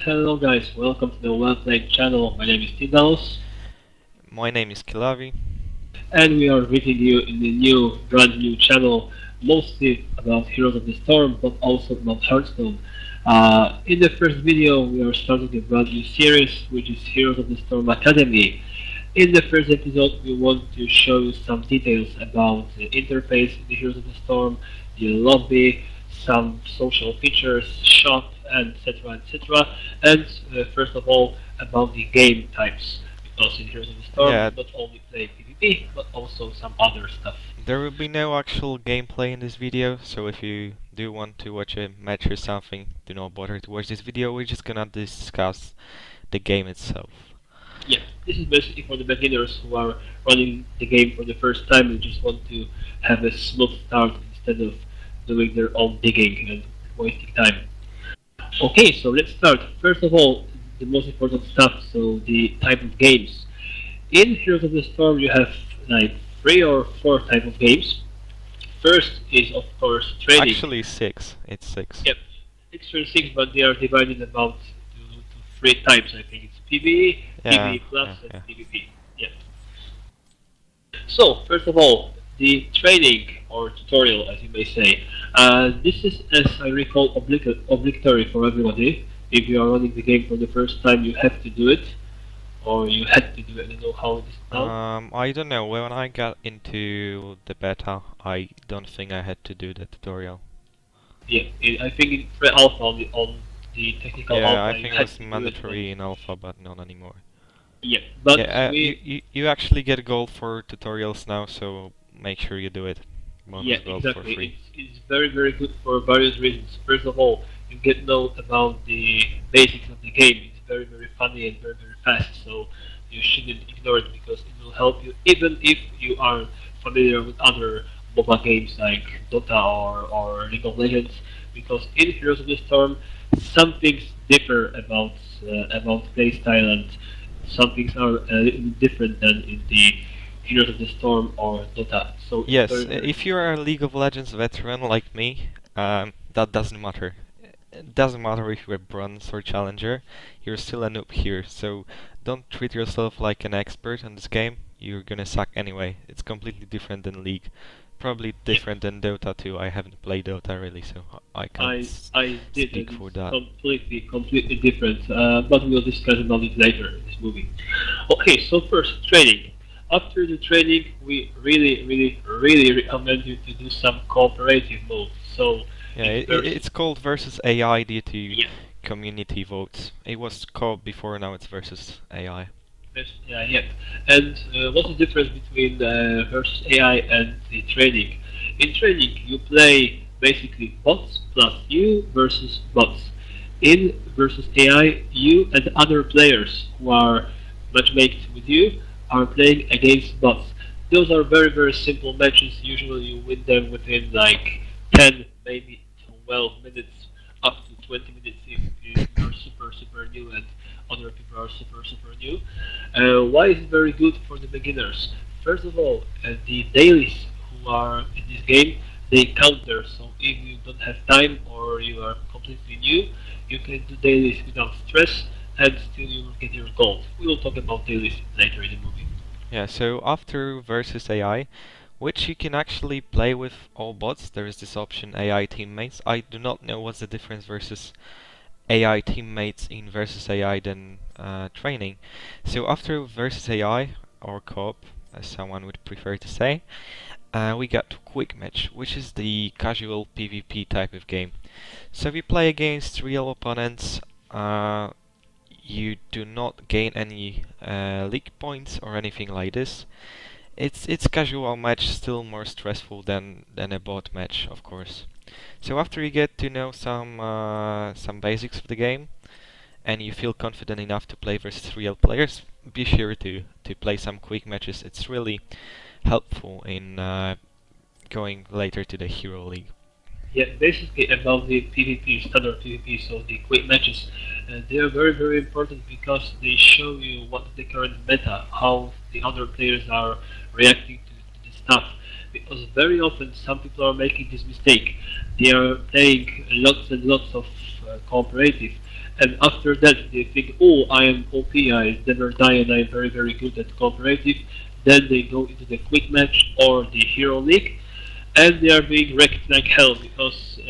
Hello guys, welcome to the Well Played channel. My name is Tidalos, My name is Kilavi. and we are greeting you in the new, brand new channel, mostly about Heroes of the Storm, but also about Hearthstone. In the first video, we are starting a brand new series, which is Heroes of the Storm Academy. In the first episode, we want to show you some details about the interface in the Heroes of the Storm, the lobby, some social features, shop, and etc. etc. And first of all, about the game types. Because in Heroes of the Storm, Yeah, you not only play PvP, but also some other stuff. there will be no actual gameplay in this video, so if you do want to watch a match or something, do not bother to watch this video. We're just gonna discuss the game itself. Yeah, this is basically for the beginners who are running the game for the first time and just want to have a smooth start instead of doing their own digging and wasting time. Okay, so let's start. First of all, the most important stuff, so the type of games. In Heroes of the Storm, you have like three or four type of games. First is of course trading. Actually, six. It's six. Yep, extra six, but they are divided about to three types. I think it's PvE, Yeah, PvE plus, yeah, and yeah. PvP. Yep. So first of all, the training or tutorial, as you may say. This is, as I recall, obligatory for everybody. If you are running the game for the first time, you have to do it, or you had to do it. I don't know how it is now. I don't know. When I got into the beta, I don't think I had to do the tutorial. Yeah, I think in pre-alpha on the technical Yeah, I alpha, you think it had was to do it. But, mandatory in alpha, but not anymore. yeah, but Yeah, we you actually get gold for tutorials now, so make sure you do it. Yeah, Bonus gold for exactly. free. It's very, very good for various reasons. First of all, you get know about the basics of the game. It's very, very funny and very, very fast, so you shouldn't ignore it because it will help you even if you are familiar with other MOBA games like Dota or League of Legends. Because in Heroes of the Storm, some things differ about playstyle and some things are a little bit different than in the Heroes of the Storm or Dota. So it's Yes, very, very if you're a League of Legends veteran like me, that doesn't matter. It doesn't matter if you're bronze or challenger, you're still a noob here, so don't treat yourself like an expert on this game. You're gonna suck anyway. It's completely different than League. Probably yeah. different than Dota too. I haven't played Dota really, so I can't I did, and speak for it's that. completely different. But we'll discuss about it later in this movie. Okay, so first training. After the training, we really recommend you to do some cooperative mode. So Yeah, in first, it's called versus AI due to yeah, community votes. It was called before, now it's versus AI. yeah, yep. And what's the difference between versus AI and the training? In training, you play basically bots plus you versus bots. In versus AI, you and other players who are matchmaked with you are playing against bots. Those are very, very simple matches. Usually you win them within like 10, maybe 12 minutes, up to 20 minutes if you're super, super new and other people are super, super new. Why is it very good for the beginners? First of all, the dailies who are in this game, they counter. So if you don't have time or you are completely new, you can do dailies without stress and still you will get your gold. We will talk about dailies later in the movie. Yeah, so after versus AI, which you can actually play with all bots, there is this option AI teammates. I do not know what's the difference versus AI teammates in versus AI than training. So after versus AI, or co-op, as someone would prefer to say, we got quick match, which is the casual PvP type of game. So we play against real opponents. You do not gain any league points or anything like this. It's casual match, still more stressful than a bot match, of course. So after you get to know some basics of the game, and you feel confident enough to play versus real players, be sure to play some quick matches. It's really helpful in going later to the Hero League. Yeah, basically about the PvP, standard PvP, so the quick matches, they are very, very important because they show you what is the current meta, how the other players are reacting to the stuff. Because very often some people are making this mistake. They are playing lots and lots of cooperative, And after that, they think, oh, I am OP, I never die, and I'm very, very good at cooperative. Then they go into the quick match or the hero league, and they are being wrecked like hell because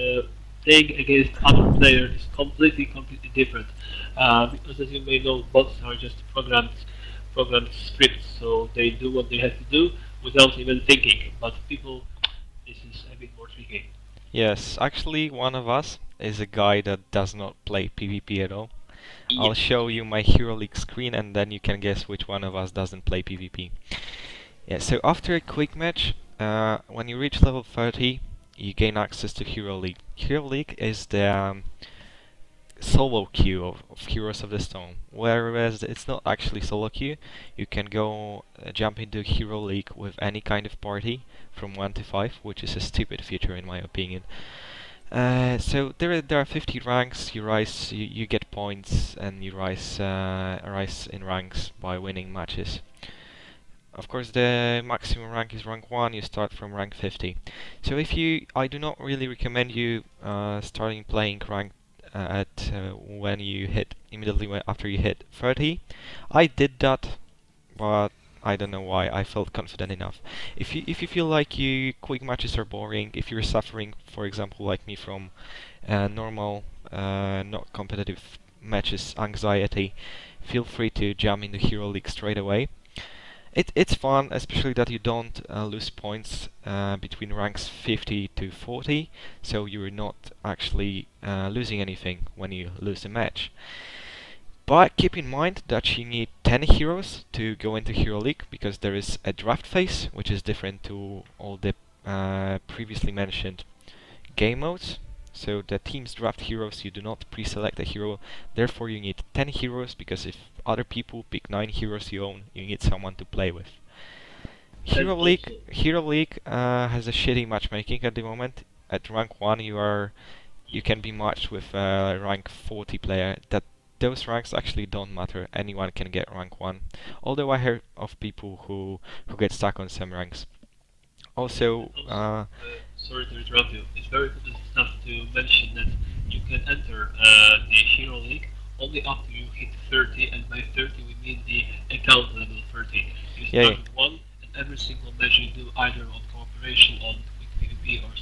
playing against other players is completely, completely different. Because as you may know, bots are just programmed scripts, so they do what they have to do without even thinking. But people, this is a bit more tricky. Yes, actually, one of us is a guy that does not play PvP at all. I'll Yes. show you my Hero League screen and then you can guess which one of us doesn't play PvP. Yeah, so after a quick match, when you reach level 30, you gain access to Hero League. Hero League is the solo queue of Heroes of the Storm, whereas it's not actually solo queue. You can go jump into Hero League with any kind of party from 1 to 5, which is a stupid feature in my opinion. So there are 50 ranks. You get points, and you rise in ranks by winning matches. Of course, the maximum rank is rank 1. You start from rank 50. So I do not really recommend you starting playing rank at when you hit immediately after you hit 30. I did that, but I don't know why. I felt confident enough. If you feel like quick matches are boring, if you're suffering, for example, like me from normal, not competitive matches anxiety, feel free to jump into Hero League straight away. It's fun, especially that you don't lose points between ranks 50 to 40, so you're not actually losing anything when you lose a match. But keep in mind that you need 10 heroes to go into Hero League, because there is a draft phase, which is different to all the previously mentioned game modes. So the teams draft heroes, you do not pre-select a hero, therefore you need 10 heroes, because if other people pick 9 heroes you own, you need someone to play with. And also, Hero League has a shitty matchmaking at the moment. At rank 1 you can be matched with a rank 40 player. Those ranks actually don't matter. Anyone can get rank 1. Although I heard of people who get stuck on some ranks. and Also, also, sorry to interrupt you. It's very good enough to mention that you can enter the Hero League only after you hit 30, and by 30 we mean the account level 30. You yeah, yeah. start with 1, and every single match you do either on cooperation, on quick PvP, or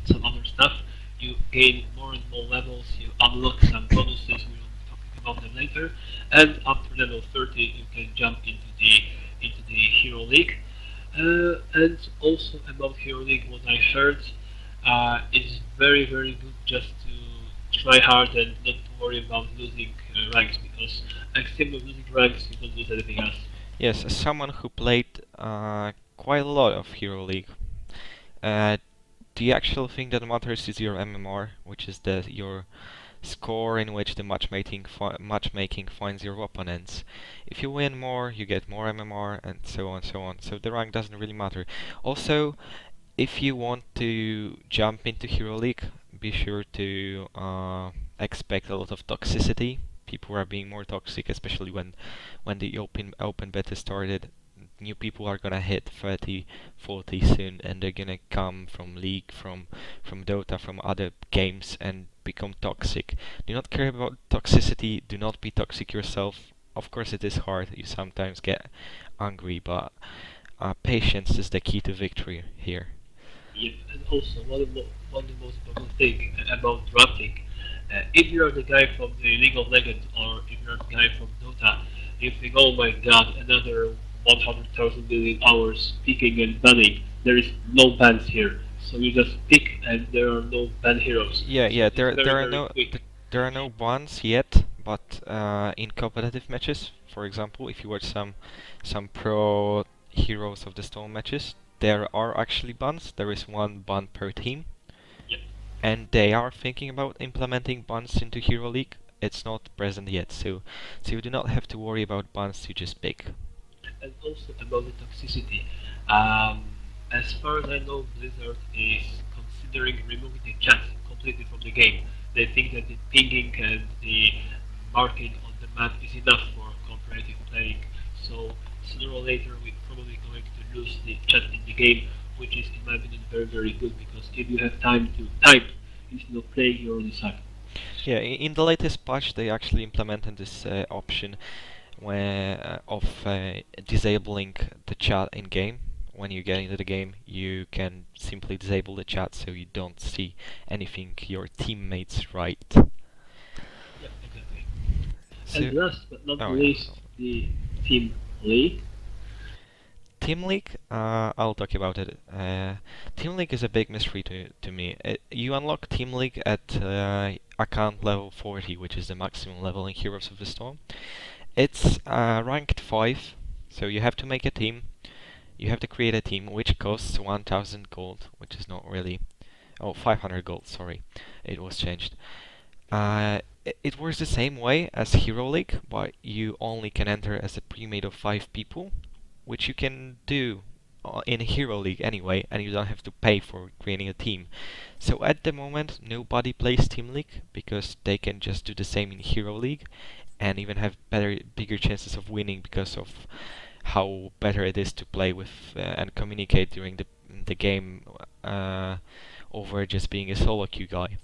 some other stuff, you gain more and more levels, you unlock some bonuses, we will be talking about them later, and after level 30 you can jump into the Hero League. And also about Hero League, what I heard is very, very good just to try hard and not to worry about losing ranks, because except of losing ranks, you don't lose anything else. Yes, as someone who played quite a lot of Hero League, uh, the actual thing that matters is your MMR, which is your score in which the matchmaking finds your opponents. If you win more, you get more MMR, and so on, so on. So the rank doesn't really matter. Also, if you want to jump into Hero League, be sure to expect a lot of toxicity. People are being more toxic, especially when the open beta started. New people are gonna hit 30, 40 soon, and they're gonna come from League, from Dota, from other games, and become toxic. Do not care about toxicity. Do not be toxic yourself. Of course, it is hard. You sometimes get angry, but patience is the key to victory here. Yep, and also one of the most important thing about drafting, if you're the guy from the League of Legends or if you're the guy from Dota, you think, oh my god, another 100,000 million hours picking and banning. There is no bans here, so you just pick and there are no ban heroes. Yeah, So yeah. it's very, There are very no quick. there are no bans yet, but in competitive matches, for example, if you watch some pro Heroes of the Storm matches, there are actually bans. There is one ban per team, Yep. and they are thinking about implementing bans into Hero League. It's not present yet, so you do not have to worry about bans. You just pick. And also about the toxicity. Um, as far as I know, Blizzard is considering removing the chat completely from the game. They think that the pinging and the marking on the map is enough for cooperative playing. So sooner or later, we're probably going to lose the chat in the game, which is, in my opinion, very, very good, because if you have time to type instead of playing, you already suck. Yeah, in the latest patch, they actually implemented this option of disabling the chat in game. When you get into the game, you can simply disable the chat so you don't see anything your teammates write. Yeah, exactly. So, And last but not oh yeah. least, the team league. Team League, I'll talk about it. Team League is a big mystery to me. You unlock Team League at account level 40, which is the maximum level in Heroes of the Storm. It's ranked 5, so you have to make a team. You have to create a team which costs 1000 gold, which is not really. Oh, 500 gold, sorry. It was changed. It works the same way as Hero League, but you only can enter as a pre-made of 5 people, which you can do in Hero League anyway, and you don't have to pay for creating a team. So at the moment, nobody plays Team League because they can just do the same in Hero League and even have bigger chances of winning because of how better it is to play with and communicate during the game uh, over just being a solo queue guy.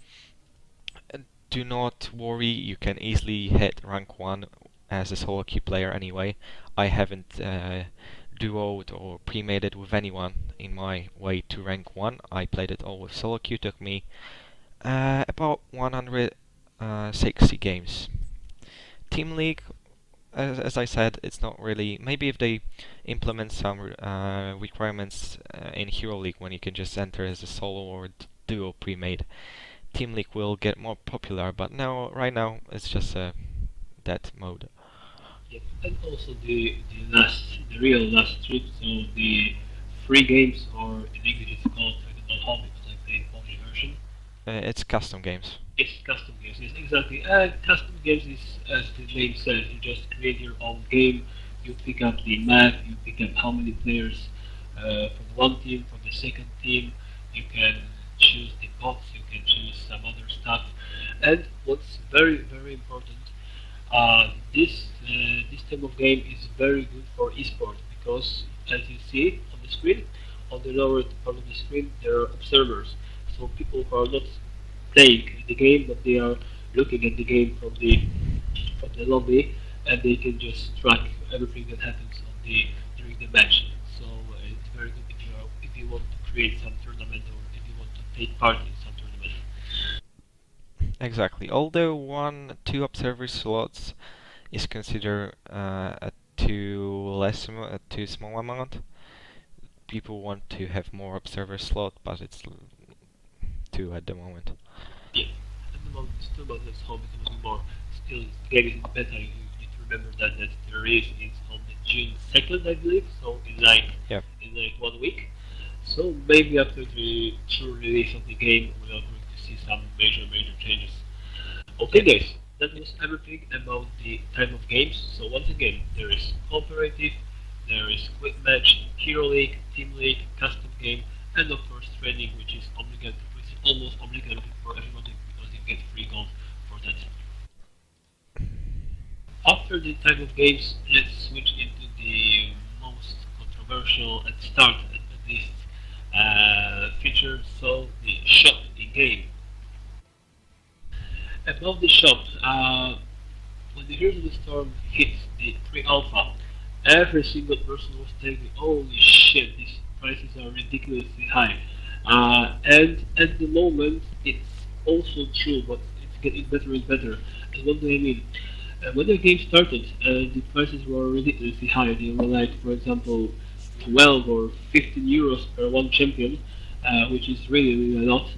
Do not worry, you can easily hit rank 1 as a solo queue player anyway. I haven't duoed or pre-made it with anyone in my way to rank 1. I played it all with solo queue, took me about 160 games. Team League, as I said, it's not really. Maybe if they implement some requirements in Hero League when you can just enter as a solo or duo pre-made, Team League will get more popular. But now, right now, it's just that mode. Yep. And also the real last trip, so the free games, or in English it's called, I don't know how it's like the Polish version. It's custom games. Yes, custom games. Yes, exactly. Custom games is, as the name says, you just create your own game. You pick up the map. You pick up how many players from one team, from the second team. You can choose the bots. You can choose some other stuff. And what's very very important, this type of game is very good for esport because, as you see on the screen, on the lower part of the screen, there are observers. So people who are not playing the game, but they are looking at the game from the lobby, and they can just track everything that happens on the during the match. So it's very good if you want to create some tournament, or if you want to take part in some tournament. Exactly. Although two observer slots is considered a a too small amount. People want to have more observer slot, but it's two at the moment. Yeah, at the moment, still not as home, it will be more. Still, the game is in beta. You need to remember that the release is on the June 2nd, I believe. So Yep. in like 1 week. So maybe after the true release of the game, we are going to see some major changes. Okay, Yep. guys, that was everything about the type of games. So once again, there is cooperative, there is quick match, hero league, team league, custom game, and of course training, which is obligatory, which is almost obligatory for everybody because you get free gold for that. After the type of games, let's switch into the most controversial and start at least feature. So the shop in game. About the shop, when the Heroes of the Storm hit the pre-alpha, every single person was telling me, "Holy shit, these prices are ridiculously high." And at the moment, it's also true, but it's getting better and better. And what do I mean? When the game started, the prices were ridiculously high. They were like, for example, 12 or 15 euros per one champion, which is really a lot.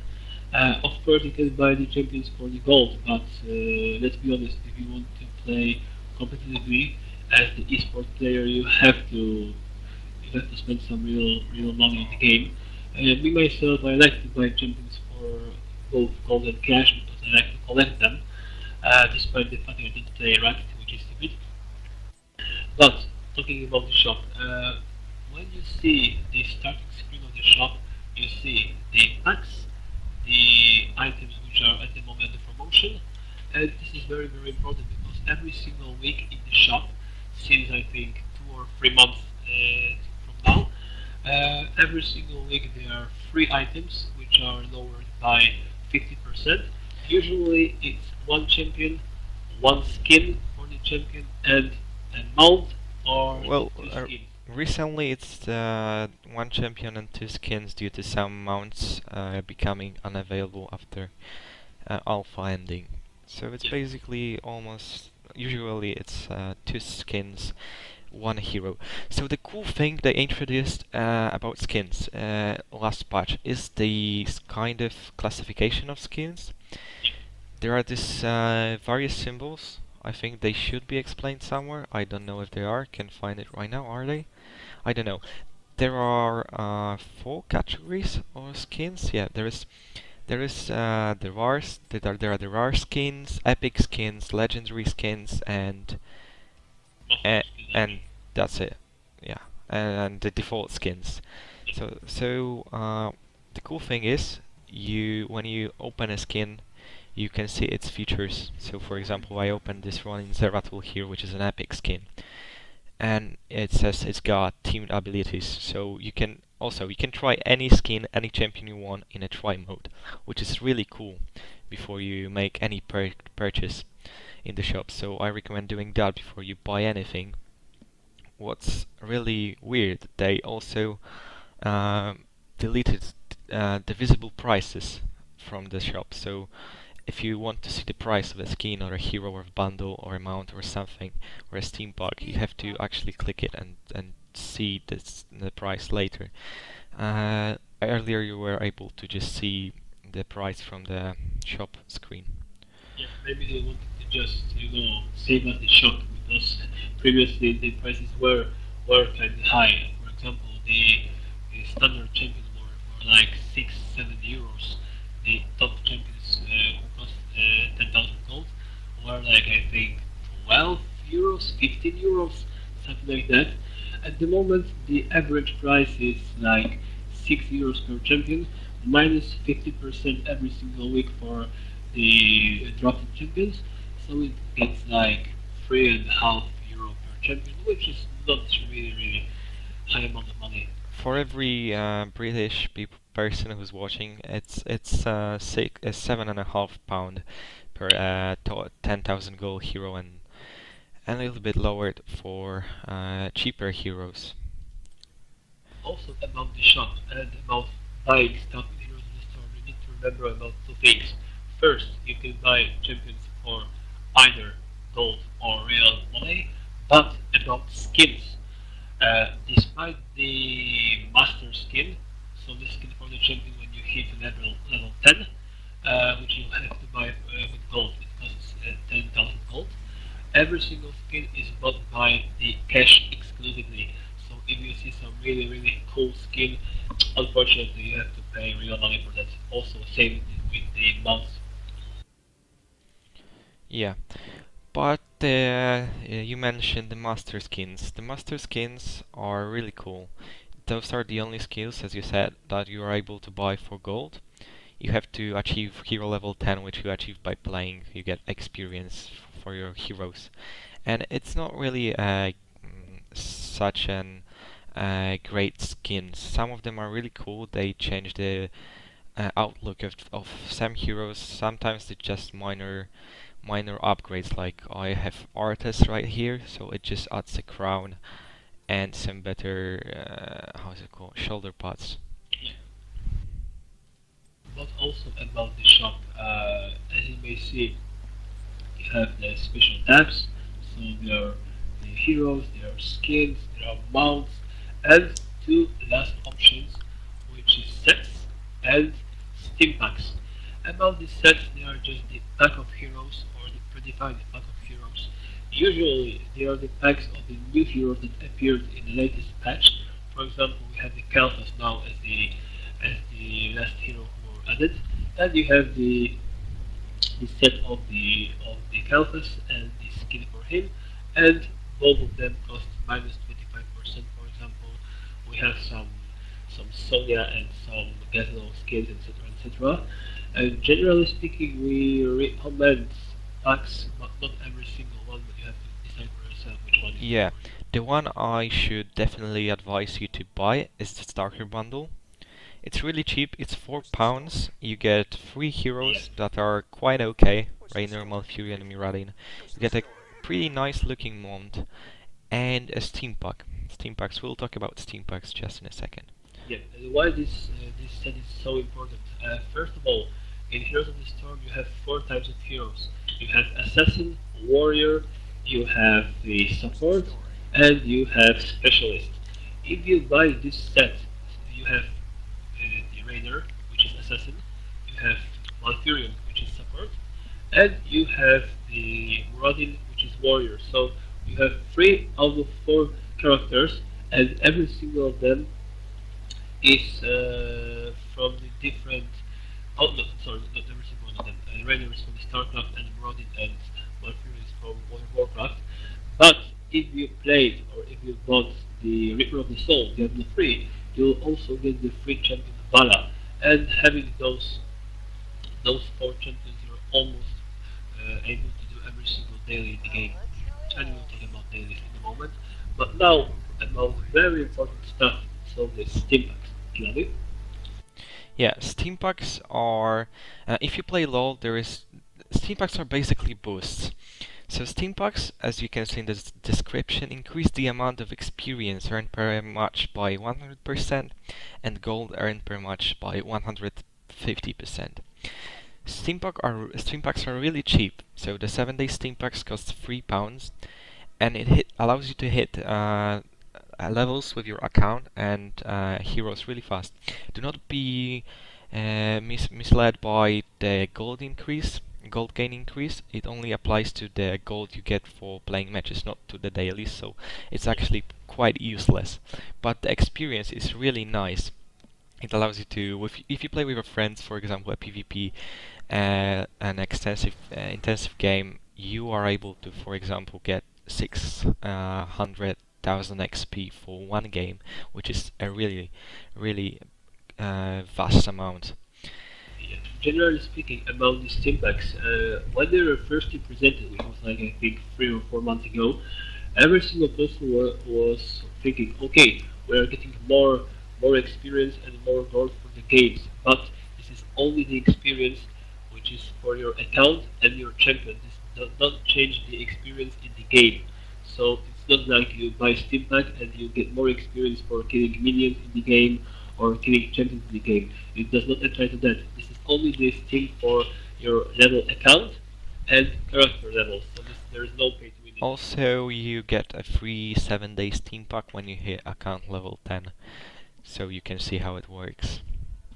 Of course, you can buy the champions for the gold, but let's be honest, if you want to play competitively as the esport player, you have to spend some real money in the game. Me myself, I like to buy champions for both gold and cash because I like to collect them, despite the fact that I don't play ranked, which is stupid. But talking about the shop, when you see the starting screen of the shop, you see the packs, the items which are at the moment the promotion, and this is very important because every single week in the shop, since I think 2 or 3 months from now, every single week there are free items which are lowered by 50%. Usually it's one champion, one skin for the champion, and a mount or the Well, two skins. recently it's one champion and two skins due to some mounts becoming unavailable after alpha ending. So it's Yeah, basically almost usually it's two skins, one hero. So the cool thing they introduced about skins last patch is the kind of classification of skins. There are these various symbols. I think they should be explained somewhere. I don't know if they are. Can find it right now. Are they? I don't know. There are four categories of skins. Yeah, there is the rares. There are the rare skins, epic skins, legendary skins, master and skins, I and think. that's it. Yeah, and the default skins. Yeah, So the cool thing is, you when you open a skin, you can see its features. So for example, I opened this one in Zeratul here, which is an epic skin, and it says it's got team abilities. So you can try any skin, any champion you want in a try mode, which is really cool before you make any purchase in the shop. So I recommend doing that before you buy anything. What's really weird, they also deleted the visible prices from the shop. So if you want to see the price of a skin or a hero or a bundle or a mount or something or a Steam bug, you have to actually click it and see the price later. Earlier you were able to just see the price from the shop screen. yeah. Maybe they wanted to just save us the shock because previously the prices were kind of high. For example, the standard champions were like 6 7 euros. The top champions who cost 10,000 gold were like I think 12 euros, 15 euros, something like that. At the moment, the average price is like 6 euros per champion, minus 50% every single week for the drafted champions. So it gets like 3.5 euro per champion, which is not really high amount of money. For every British person who's watching, it's £7.5 per 10,000 gold hero, and a little bit lowered for cheaper heroes. Also about the shop and about buying stuff in Heroes of the Storm, you need to remember about two things. First, you can buy champions for either gold or real money, but about skins. Despite the master skin, so the skin for the champion when you hit level 10, which you have to buy with gold, it costs 10,000 gold. Every single skin is bought by the cash exclusively. So if you see some really cool skin, unfortunately you have to pay real money for that. Also same with the mounts. Yeah, but you mentioned the master skins. The master skins are really cool. Those are the only skills, as you said, that you are able to buy for gold. You have to achieve hero level 10, which you achieve by playing. You get experience for your heroes, and it's not really such an great skins. Some of them are really cool. They change the outlook of some heroes. Sometimes it's just minor upgrades. Like I have Artis right here, so it just adds a crown and some better how's it called, shoulder pads. Yeah. But also about the shop, as you may see, you have the special tabs. So there are the heroes, there are skins, there are mounts, and two last options, which is sets and steam packs. About the sets, they are just the pack of heroes or the predefined pack of heroes. Usually, they are the packs of the new heroes that appeared in the latest patch. For example, we have the Kalthus now as the last hero who were added, and you have the set of the Kalthus and the skin for him, and both of them cost minus 25%. For example, we have some Sonya and some Gazelle skins, etc., etc. And generally speaking, we recommend packs, but not every single one. But you have to decide for yourself which one is good Yeah, for you. the one I should definitely advise you to buy is the starter bundle. It's really cheap. It's £4. You get three Yeah, heroes that are quite okay. Rainer, Malfurion, and Miradin. You get a pretty nice looking mount and a steam pack. Steam packs. We'll talk about steam packs just in a second. yeah. Why this set is so important? First of all, in Heroes of the Storm, you have four types of heroes. You have assassin, warrior, you have the support, and you have specialist. If you buy this set, you have the Rainer, which is assassin. You have Malfurion, which is support, and you have the Muradin, which is warrior. So you have three out of four characters, and every single of them is from the different. Oh no, sorry, not every single one of them. Rainer is from StarCraft, and Muradin and Malfurion is from World of Warcraft. But if you played or if you bought the Reaper of the Soul, Diablo 3, you'll also get the free champion Vala. And having those four champions, you're almost able to do every single daily in the game. And we'll talk about dailies in a moment. But now, about very important stuff, so the Steam packs. Gladly? Yeah, steam packs are. If you play LoL, steam packs are basically boosts. So steam packs, as you can see in the description, increase the amount of experience earned per match by 100% and gold earned per match by 150%. Steam packs are really cheap. So the 7-day steam packs cost £3, and allows you to hit levels with your account and heroes really fast. Do not be misled by the gold gain increase. It only applies to the gold you get for playing matches, not to the dailies, so it's Yeah. actually quite useless. But the experience is really nice. It allows you to, if you play with your friends, for example, a PvP, an intensive game, you are able to, for example, get 600,000 XP for one game, which is a really vast amount. Yeah. Generally speaking, about the Steam packs, when they were first presented, which was like I think 3 or 4 months ago, every single person was thinking, okay, we're getting more experience and more gold for the games, but this is only the experience which is for your account and your champion. This does not change the experience in the game. So it's not like you buy Steam Pack and you get more experience for killing minions in the game or killing champions in the game. It does not apply to that. This is only the Steam for your level account and character levels. So there is no pay to win in this. Also, you get a free 7-day Steam pack when you hit account level 10, so you can see how it works.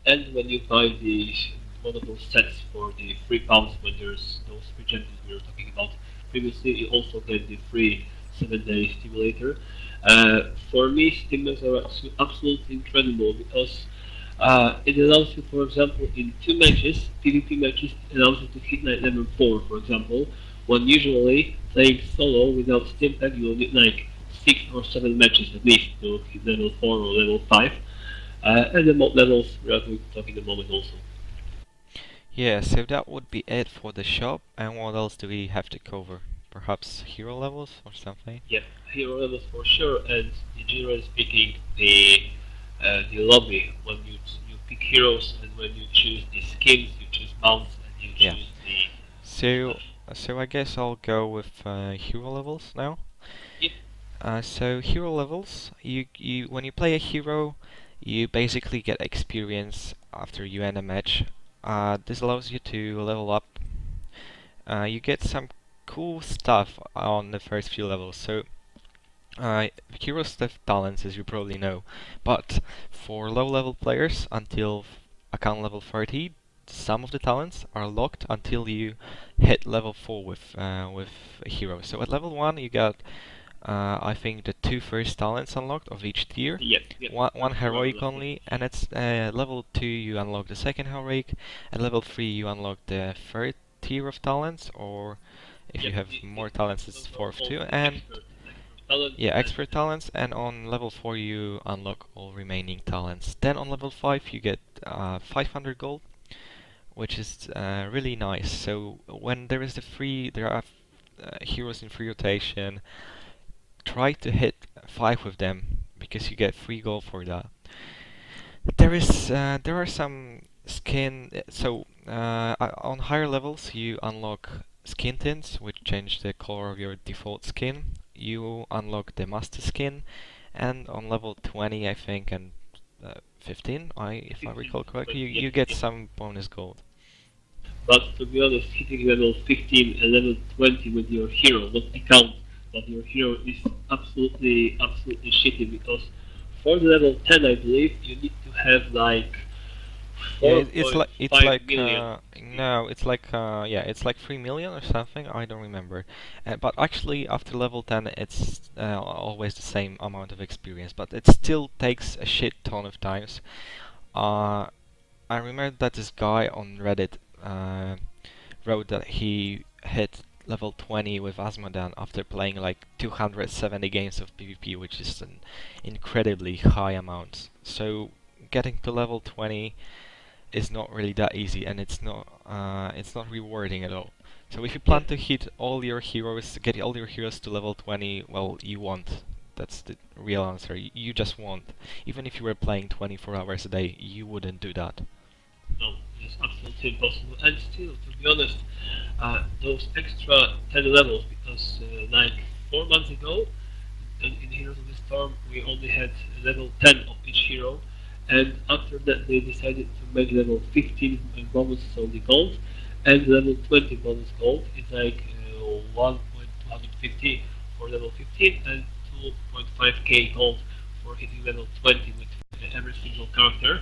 And when you buy the one of those sets for the £3 when there's those free champions we were talking about previously, you also get the free 7-day stimulator. For me, stimulants are absolutely incredible because it allows you, for example, in 2 matches, PvP matches, it allows you to hit like level 4, for example, when usually playing solo without Steam Pack, you will need like 6 or 7 matches at least to hit level 4 or level 5. And the mod levels we are going to talk in a moment also. Yeah, so that would be it for the shop. And what else do we have to cover? Perhaps hero levels or something? Yeah, hero levels for sure, and generally speaking, the lobby when you pick heroes and when you choose the skins, you choose mounts, and you Yeah. choose the So, stuff. so I guess I'll go with hero levels now. Yep, So hero levels, you when you play a hero, you basically get experience after you end a match. This allows you to level up. You get some cool stuff on the first few levels. So heroes have talents, as you probably know, but for low-level players until account level 30, some of the talents are locked until you hit level 4 with a hero. So at level 1 you got I think the two first talents unlocked of each tier. yep, yep. One That's where I would heroic like to. only, and it's level 2 you unlock the second heroic, and level 3 you unlock the third tier of talents, or if you Yep, have more talents it's those are fourth all too, the and expert talents, yeah, and expert talents, and on level 4 you unlock all remaining talents. Then on level 5 you get 500 gold, which is really nice. So when there are heroes in free rotation, try to hit 5 with them because you get free gold for that. There are some skin. On higher levels, you unlock skin tints, which change the color of your default skin. You unlock the master skin, and on level 20, I think, and 15, if I 15 recall to correctly, 20, yes, you get yes. some bonus gold. But to be honest, hitting level 15 and level 20 with your hero, not account, but your hero is absolutely shitty because for the level 10, I believe, you need to have like Yeah, it's 4.5 like million XP. no, it's like yeah, it's like 3 million or something. I don't remember. But actually, after level 10, it's always the same amount of experience, but it still takes a shit ton of times. Uh, I remember that this guy on Reddit wrote that he hit level 20 with Asmodan after playing like 270 games of PvP, which is an incredibly high amount. So getting to level 20 is not really that easy, and it's not rewarding at all. So if you Yeah, plan to hit all your heroes, get all your heroes to level 20, well, you won't. That's the real answer. You just won't. Even if you were playing 24 hours a day, you wouldn't do that. no, it's absolutely impossible. And still, to be honest, those extra 10 levels, because like 4 months ago, in Heroes of the Storm, we only had level 10 of each hero, and after that they decided to make level 15 bonuses on the gold, and level 20 bonus gold is like 1.250 for level 15 and 2.5k gold for hitting level 20 with every single character.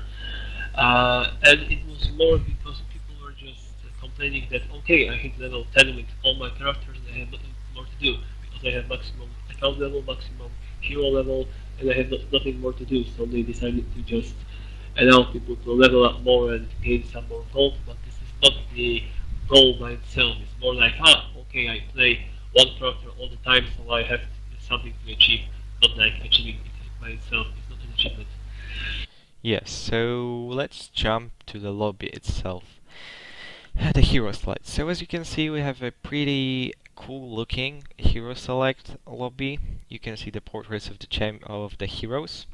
And it was more because people were just complaining that okay, I hit level 10 with all my characters and I have nothing more to do because I have maximum account level, maximum hero level, and I have nothing more to do. So they decided to just allow people to level up more and gain some more gold. But this is not the goal by itself. It's more like okay, I play one character all the time, so I have something to achieve. Not like achieving it by itself. It's not an achievement. Yes, so let's jump to the lobby itself. The hero slide. So as you can see, we have a pretty cool looking hero select lobby. You can see the portraits of the heroes.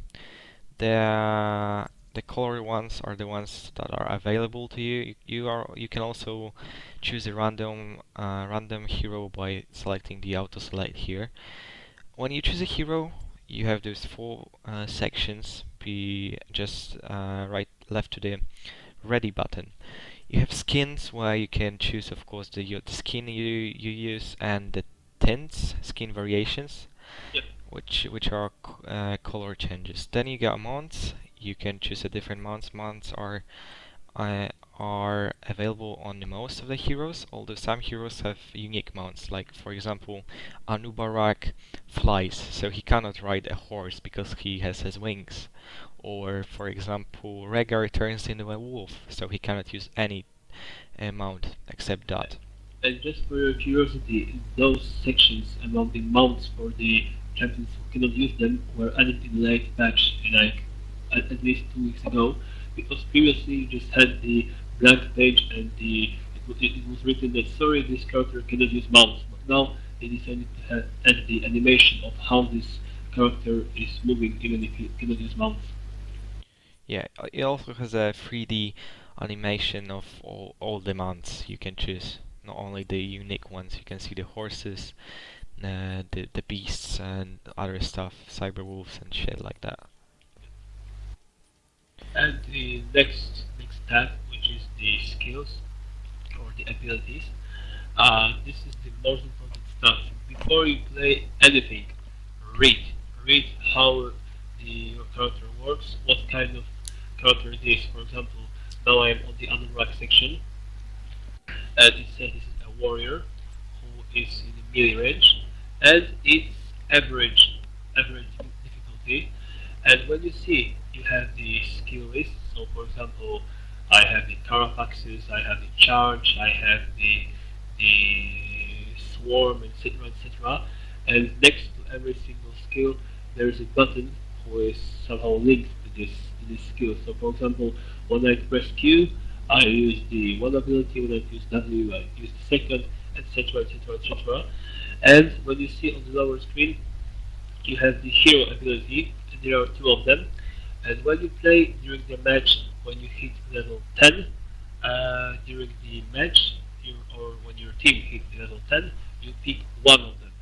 The colored ones are the ones that are available to you. You can also choose a random hero by selecting the auto select here. When you choose a hero, you have those four sections. Be just right left to the ready button. You have skins where you can choose, of course, the skin you use and the tints, skin variations, Yep. which are color changes. Then you got mounts. You can choose a different mounts. Mounts uh, are available on the most of the heroes, although some heroes have unique mounts. Like for example, Anubarak flies, so he cannot ride a horse because he has his wings. Or for example, Rhaegar turns into a wolf, so he cannot use any mount except that. And just for your curiosity, those sections about the mounts for the champions who cannot use them were added in the late patch, like at least 2 weeks ago, because previously you just had the blank page and it was written that sorry, this character cannot use mounts, but now they decided to add the animation of how this character is moving even if he cannot use mounts. Yeah, it also has a 3D animation of all the mounts you can choose. Not only the unique ones, you can see the horses, the beasts, and other stuff, cyber wolves and shit like that. And the next tab, which is the skills or the abilities. This is the most important stuff. Before you play anything, read. Read how your character works, what kind of character it is. For example, now I am on the Ununrak section, and it says this is a warrior who is in the melee range, and it's average difficulty. And when you see, you have the skill list. So, for example, I have the Carapaxes, I have the Charge, I have the Swarm, etc., etc. And next to every single skill, there is a button who is somehow linked to this skill. So, for example, when I press Q, I use the one ability. When I use W, I use the second, etc., etc., etc. And when you see on the lower screen, you have the hero ability. There are two of them. And when you play during the match, when you hit level 10, during the match, or when your team hits level 10, you pick one of them.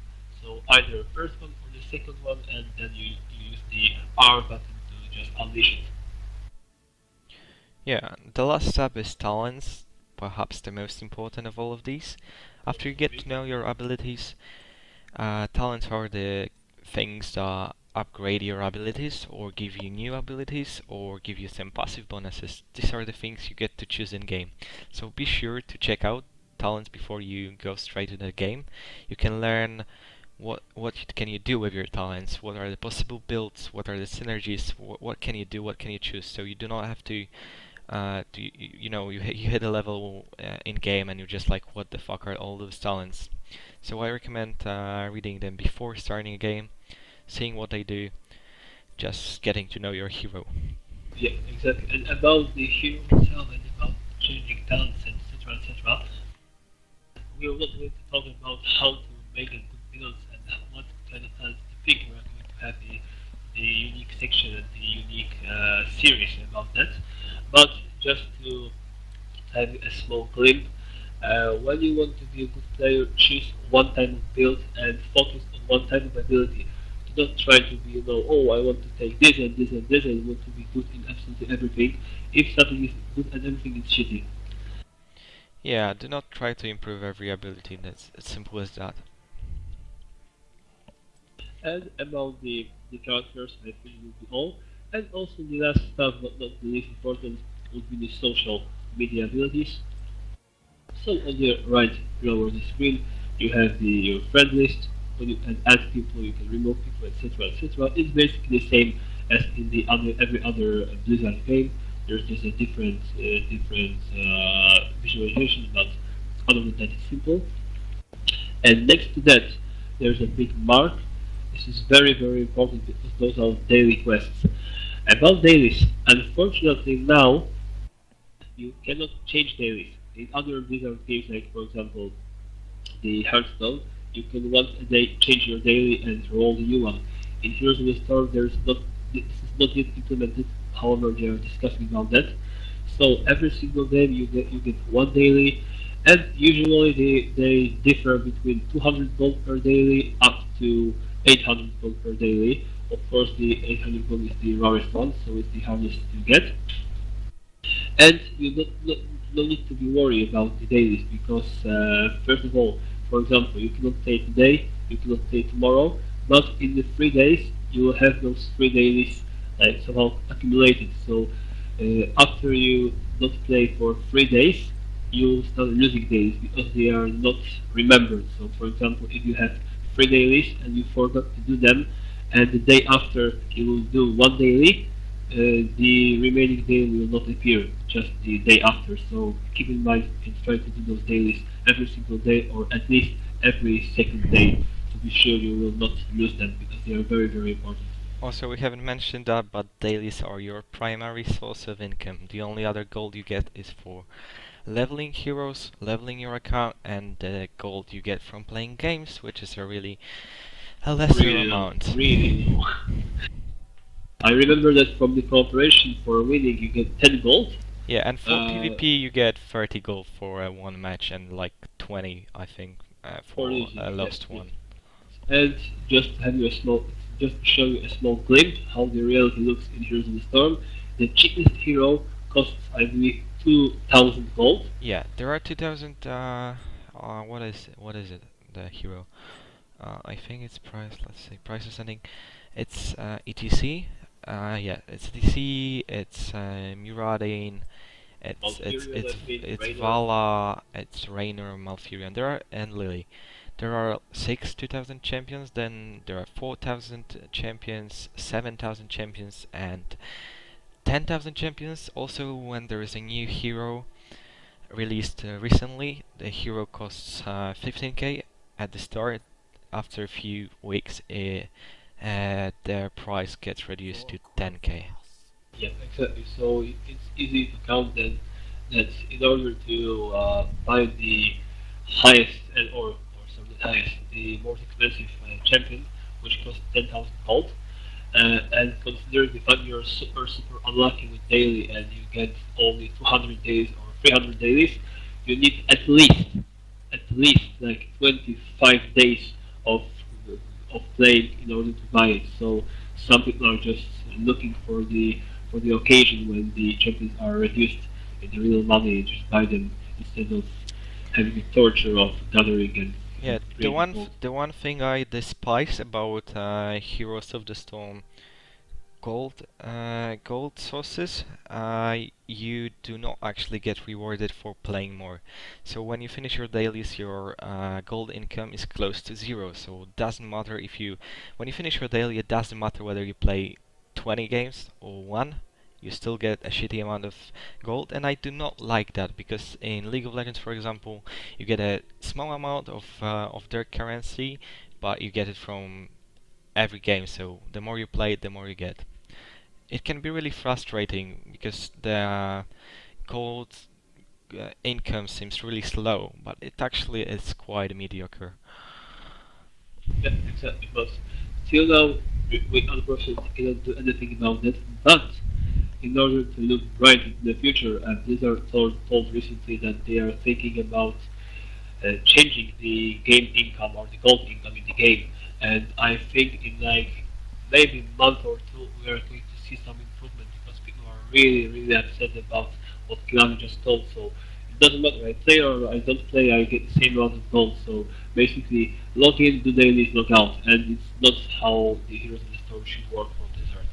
So either the first one or the second one, and then you use the R button to just unleash it. Yeah, the last step is talents, perhaps the most important of all of these. So After you to get speak. to know your abilities, talents are the things that upgrade your abilities or give you new abilities or give you some passive bonuses. These are the things you get to choose in game. So be sure to check out talents before you go straight to the game. You can learn can you do with your talents, what are the possible builds, what are the synergies, what can you do, what can you choose. So you do not have to you hit a level in game and you're just like, what the fuck are all those talents? So I recommend reading them before starting a game, seeing what they do, just getting to know your hero. Yeah, exactly. And about the hero itself and about changing talents, and etc., etc., we are not going to talk about how to make a good build and what kind of talents to pick. We are going to have the unique section and the unique series about that. But just to have a small glimpse, when you want to be a good player, choose one type of build and focus on one type of ability. Do not try to be, oh, I want to take this and this and this and want to be good in absolutely everything. If something is good at everything, it's shitty. Yeah, do not try to improve every ability. That's as simple as that. And about the characters, I think will be all. And also the last stuff, but not the least important, would be the social media abilities. So on the right below the screen, you have your friend list. When you can add people, you can remove people, etc., etc. It's basically the same as in the other every other Blizzard game. There's just a different visualization, but other than that, it's simple. And next to that, there's a big mark. This is very, very important because those are daily quests. About dailies, unfortunately now you cannot change dailies. In other Blizzard games, like for example the Hearthstone, you can once a day change your daily and roll the new one. In Heroes of the Storm, this is not yet implemented. However, they are discussing about that. So every single day you get one daily, and usually they differ between 200 gold per daily up to 800 gold per daily. Of course, the 800 gold is the rarest one, so it's the hardest to get. And you don't need to be worried about the dailies because, first of all, for example, you cannot play today, you cannot play tomorrow, but in the 3 days you will have those 3 dailies like somehow accumulated. So after you not play for 3 days, you start losing dailies because they are not remembered. So, for example, if you have 3 dailies and you forgot to do them, and the day after you will do one daily, the remaining day will not appear just the day after. So keep in mind and try to do those dailies every single day or at least every second day to be sure you will not lose them because they are very, very important. Also, we haven't mentioned that, but dailies are your primary source of income. The only other gold you get is for leveling heroes, leveling your account, and the gold you get from playing games, which is a lesser Really low, amount. really low. I remember that from the cooperation for winning you get 10 gold. Yeah, and for Uh, PvP you get 30 gold for one match and like 20, I think, for for losing, a yes, lost yes. one. And just to have you a small, just to show you a small glimpse how the reality looks in Heroes of the Storm, the cheapest hero costs, I believe, 2,000 gold. Yeah, there are 2000. What is it? The hero. I think it's price. Let's say price or something. It's ETC. Yeah, it's ETC. It's Muradin. Malfurion, I think, It's Raynor. Vala. It's Raynor, Malfurion. There are and Lily. There are six 2000 champions. Then there are 4000 champions, 7000 champions, and 10,000 champions. Also, when there is a new hero released recently, the hero costs 15k at the start. After a few weeks, their price gets reduced to 10k. Yeah, exactly. So it's easy to count that in order to buy the highest or sorry, the highest, the most expensive champion, which costs 10,000 gold, And considering the fact you're super unlucky with daily and you get only 200 days or 300 days, you need at least like 25 days of of playing in order to buy it. So some people are just looking for the occasion when the champions are reduced in the real money and just buy them instead of having the torture of gathering and Yeah, creating gold. the one thing I despise about Heroes of the Storm gold sources, you do not actually get rewarded for playing more. So when you finish your dailies, your gold income is close to zero. So it doesn't matter if you, when you finish your daily, it doesn't matter whether you play 20 games or one. You still get a shitty amount of gold, and I do not like that because in League of Legends, for example, you get a small amount of their currency, but you get it from every game. So the more you play it, the more you get. It can be really frustrating because the gold income seems really slow, but it actually is quite mediocre. Yeah, exactly. But till now, we unfortunately cannot do anything about that. But in order to look bright in the future, and Blizzard told recently that they are thinking about changing the game income or the gold income in the game. And I think in like maybe a month or two we are going to see some improvement because people are really upset about what Kilavi just told. So it doesn't matter, I play or I don't play, I get the same amount of gold. So basically log in, do dailies, log out, and it's not how the Heroes of the Storm should work for Blizzard.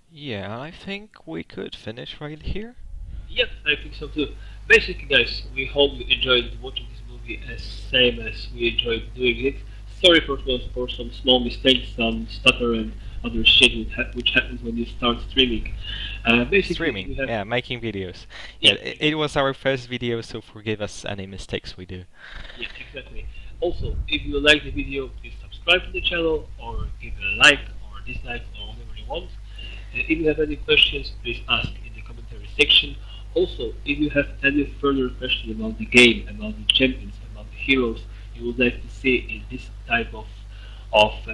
Yeah, I think we could finish right here. Yep, I think so too. Basically, guys, we hope you enjoyed watching this movie as same as we enjoyed doing it. Sorry for some small mistakes, some stutter and other shit which happens when you start streaming. Basically, Streaming, we have yeah, making videos. Yeah, yeah, it exactly. was our first video, so forgive us any mistakes we do. Yeah, exactly. Also, if you like the video, please subscribe to the channel or give it a like or dislike or whatever you want. If you have any questions, please ask in the commentary section. Also, if you have any further questions about the game, about the champions, about the heroes you would like to see in this type of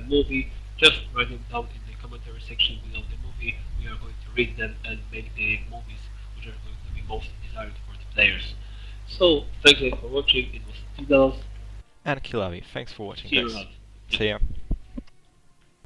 movie, just write them down in the commentary section below the movie. We are going to read them and make the movies which are going to be most desired for the players. So, thanks again for watching. It was $2. And Kilavi, thanks for watching, See you guys. around. See ya.